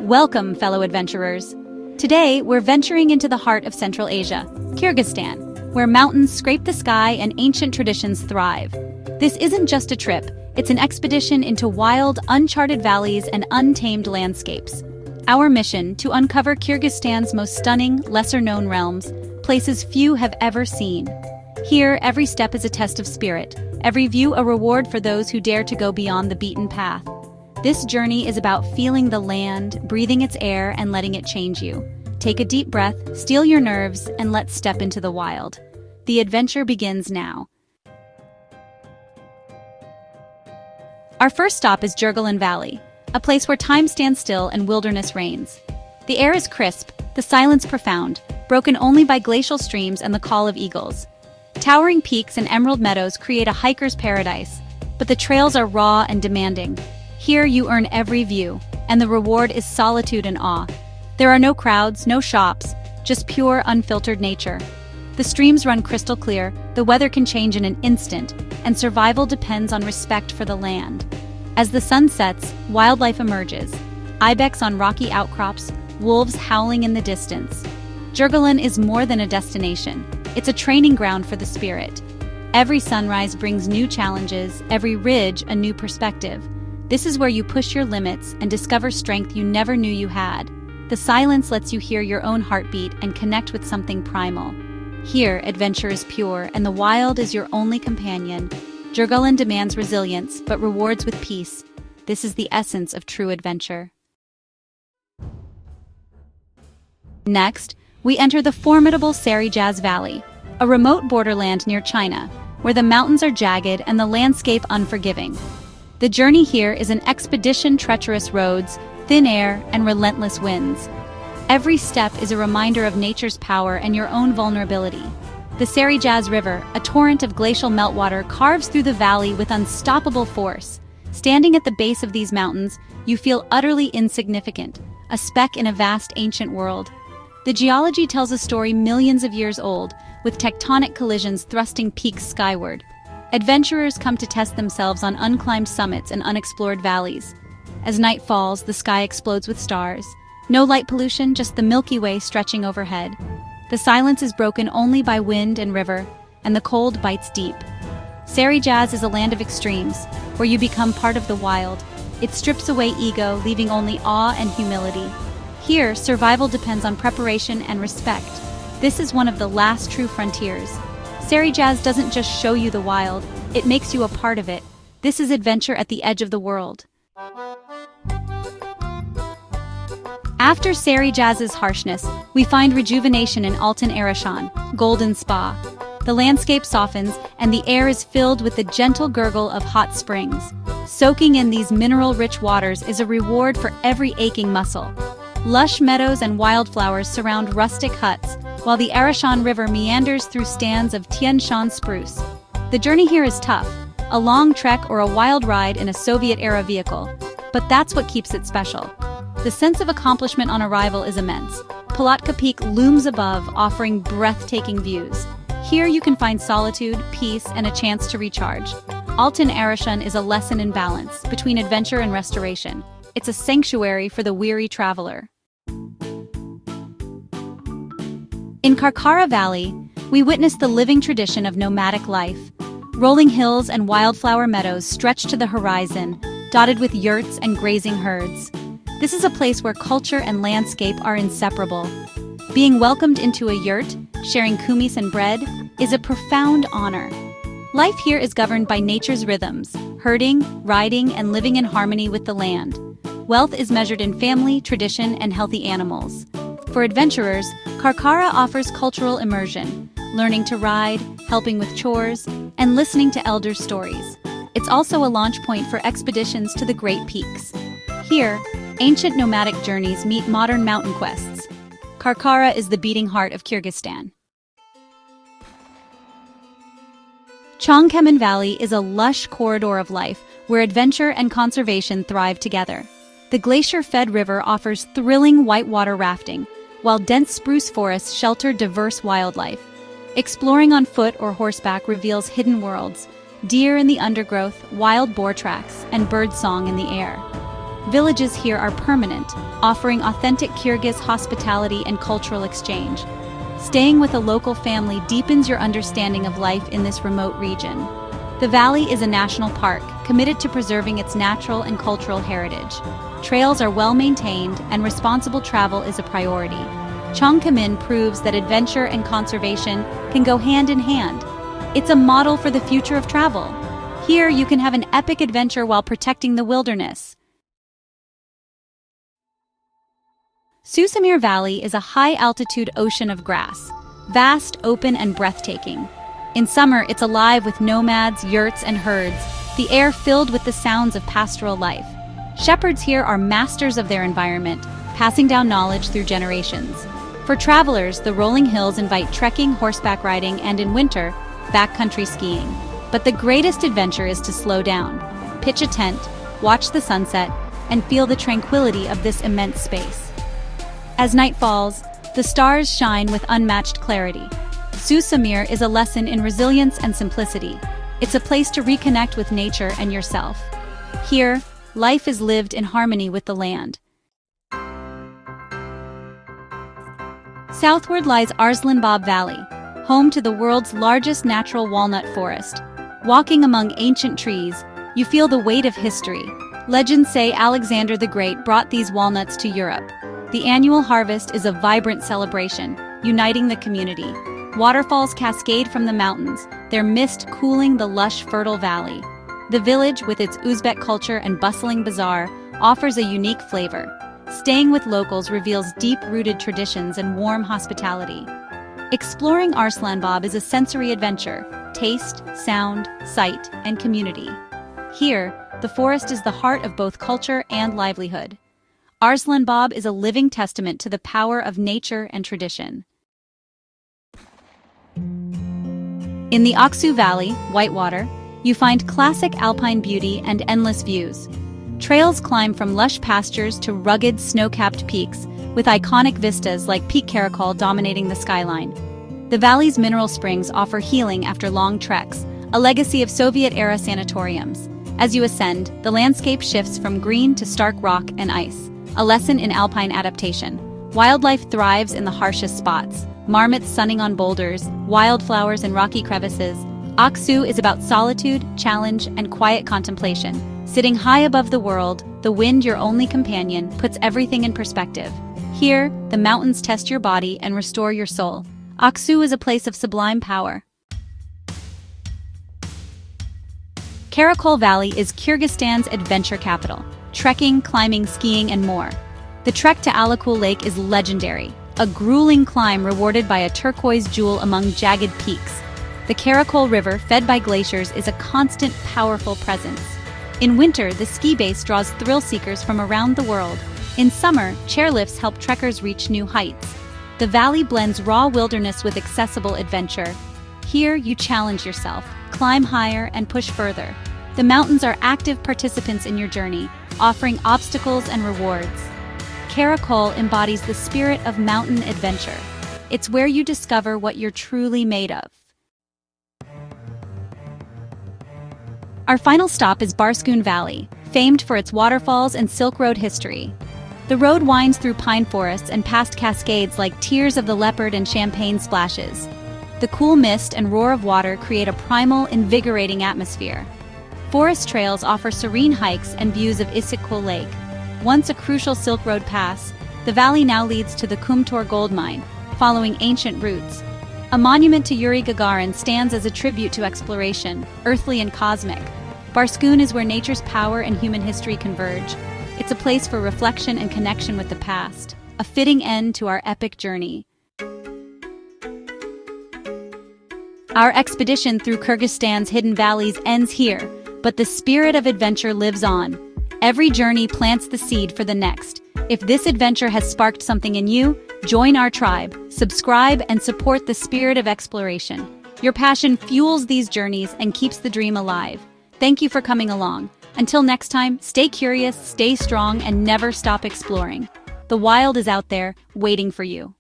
Welcome, fellow adventurers. Today, we're venturing into the heart of Central Asia, Kyrgyzstan, where mountains scrape the sky and ancient traditions thrive. This isn't just a trip, it's an expedition into wild, uncharted valleys and untamed landscapes. Our mission, to uncover Kyrgyzstan's most stunning, lesser-known realms, places few have ever seen. Here, every step is a test of spirit, every view a reward for those who dare to go beyond the beaten path. This journey is about feeling the land, breathing its air, and letting it change you. Take a deep breath, steel your nerves, and let's step into the wild. The adventure begins now. Our first stop is Kyrgyzstan Valley, a place where time stands still and wilderness reigns. The air is crisp, the silence profound, broken only by glacial streams and the call of eagles. Towering peaks and emerald meadows create a hiker's paradise, but the trails are raw and demanding. Here you earn every view, and the reward is solitude and awe. There are no crowds, no shops, just pure, unfiltered nature. The streams run crystal clear, the weather can change in an instant, and survival depends on respect for the land. As the sun sets, wildlife emerges. Ibex on rocky outcrops, wolves howling in the distance. Kyrgyzstan is more than a destination. It's a training ground for the spirit. Every sunrise brings new challenges, every ridge a new perspective. This is where you push your limits and discover strength you never knew you had. The silence lets you hear your own heartbeat and connect with something primal. Here, adventure is pure, and the wild is your only companion. Kyrgyzstan demands resilience, but rewards with peace. This is the essence of true adventure. Next, we enter the formidable Kyrgyzstan Valley, a remote borderland near China, where the mountains are jagged and the landscape unforgiving. The journey here is an expedition: treacherous roads, thin air, and relentless winds. Every step is a reminder of nature's power and your own vulnerability. The Kyrgyzstan River, a torrent of glacial meltwater, carves through the valley with unstoppable force. Standing at the base of these mountains, you feel utterly insignificant, a speck in a vast ancient world. The geology tells a story millions of years old, with tectonic collisions thrusting peaks skyward. Adventurers come to test themselves on unclimbed summits and unexplored valleys. As night falls, the sky explodes with stars. No light pollution, just the Milky Way stretching overhead. The silence is broken only by wind and river, and the cold bites deep. Kyrgyzstan is a land of extremes, where you become part of the wild. It strips away ego, leaving only awe and humility. Here, survival depends on preparation and respect. This is one of the last true frontiers. Kyrgyzstan doesn't just show you the wild, it makes you a part of it. This is adventure at the edge of the world. After Kyrgyzstan's harshness, we find rejuvenation in Alpine, Golden Spa. The landscape softens, and the air is filled with the gentle gurgle of hot springs. Soaking in these mineral-rich waters is a reward for every aching muscle. Lush meadows and wildflowers surround rustic huts, while the Arashan River meanders through stands of Tian Shan spruce. The journey here is tough, a long trek or a wild ride in a Soviet-era vehicle, but that's what keeps it special. The sense of accomplishment on arrival is immense. Palatka Peak looms above, offering breathtaking views. Here you can find solitude, peace, and a chance to recharge. Altan Arashan is a lesson in balance between adventure and restoration. It's a sanctuary for the weary traveler. In Kyrgyzstan Valley, we witness the living tradition of nomadic life. Rolling hills and wildflower meadows stretch to the horizon, dotted with yurts and grazing herds. This is a place where culture and landscape are inseparable. Being welcomed into a yurt, sharing kumis and bread, is a profound honor. Life here is governed by nature's rhythms, herding, riding, and living in harmony with the land. Wealth is measured in family, tradition, and healthy animals. For adventurers, Kyrgyzstan offers cultural immersion, learning to ride, helping with chores, and listening to elders' stories. It's also a launch point for expeditions to the Great Peaks. Here, ancient nomadic journeys meet modern mountain quests. Kyrgyzstan is the beating heart of Kyrgyzstan. Chongkemen Valley is a lush corridor of life where adventure and conservation thrive together. The glacier-fed river offers thrilling whitewater rafting, while dense spruce forests shelter diverse wildlife. Exploring on foot or horseback reveals hidden worlds, deer in the undergrowth, wild boar tracks, and bird song in the air. Villages here are permanent, offering authentic Kyrgyz hospitality and cultural exchange. Staying with a local family deepens your understanding of life in this remote region. The valley is a national park, committed to preserving its natural and cultural heritage. Trails are well maintained, and responsible travel is a priority. Chongqing proves that adventure and conservation can go hand in hand. It's a model for the future of travel. Here, you can have an epic adventure while protecting the wilderness. Susamir Valley is a high-altitude ocean of grass, vast, open, and breathtaking. In summer, it's alive with nomads, yurts, and herds, the air filled with the sounds of pastoral life. Shepherds here are masters of their environment, passing down knowledge through generations. For travelers, the rolling hills invite trekking, horseback riding, and in winter, backcountry skiing. But the greatest adventure is to slow down, pitch a tent, watch the sunset, and feel the tranquility of this immense space. As night falls, the stars shine with unmatched clarity. Susamir is a lesson in resilience and simplicity. It's a place to reconnect with nature and yourself. Here, life is lived in harmony with the land. Southward lies Arslanbab Valley, home to the world's largest natural walnut forest. Walking among ancient trees, you feel the weight of history. Legends say Alexander the Great brought these walnuts to Europe. The annual harvest is a vibrant celebration, uniting the community. Waterfalls cascade from the mountains, their mist cooling the lush, fertile valley. The village, with its Uzbek culture and bustling bazaar, offers a unique flavor. Staying with locals reveals deep-rooted traditions and warm hospitality. Exploring Arslanbab is a sensory adventure: taste, sound, sight, and community. Here, the forest is the heart of both culture and livelihood. Arslanbab is a living testament to the power of nature and tradition. In the Aksu Valley, Whitewater, you find classic alpine beauty and endless views. Trails climb from lush pastures to rugged, snow-capped peaks, with iconic vistas like Peak Karakol dominating the skyline. The valley's mineral springs offer healing after long treks, a legacy of Soviet-era sanatoriums. As you ascend, the landscape shifts from green to stark rock and ice, a lesson in alpine adaptation. Wildlife thrives in the harshest spots: marmots sunning on boulders, wildflowers in rocky crevices. Aksu is about solitude, challenge, and quiet contemplation. Sitting high above the world, the wind, your only companion, puts everything in perspective. Here, the mountains test your body and restore your soul. Aksu is a place of sublime power. Karakol Valley is Kyrgyzstan's adventure capital. Trekking, climbing, skiing, and more. The trek to Alakul Lake is legendary, a grueling climb rewarded by a turquoise jewel among jagged peaks. The Karakol River, fed by glaciers, is a constant, powerful presence. In winter, the ski base draws thrill-seekers from around the world. In summer, chairlifts help trekkers reach new heights. The valley blends raw wilderness with accessible adventure. Here, you challenge yourself, climb higher, and push further. The mountains are active participants in your journey, offering obstacles and rewards. Karakol embodies the spirit of mountain adventure. It's where you discover what you're truly made of. Our final stop is Barskun Valley, famed for its waterfalls and Silk Road history. The road winds through pine forests and past cascades like Tears of the Leopard and Champagne splashes. The cool mist and roar of water create a primal, invigorating atmosphere. Forest trails offer serene hikes and views of Isikkul Lake. Once a crucial Silk Road pass, the valley now leads to the Kumtor gold mine, following ancient routes. A monument to Yuri Gagarin stands as a tribute to exploration, earthly and cosmic. Barskun is where nature's power and human history converge. It's a place for reflection and connection with the past, a fitting end to our epic journey. Our expedition through Kyrgyzstan's hidden valleys ends here, but the spirit of adventure lives on. Every journey plants the seed for the next. If this adventure has sparked something in you, join our tribe, subscribe, and support the spirit of exploration. Your passion fuels these journeys and keeps the dream alive. Thank you for coming along. Until next time, stay curious, stay strong, and never stop exploring. The wild is out there, waiting for you.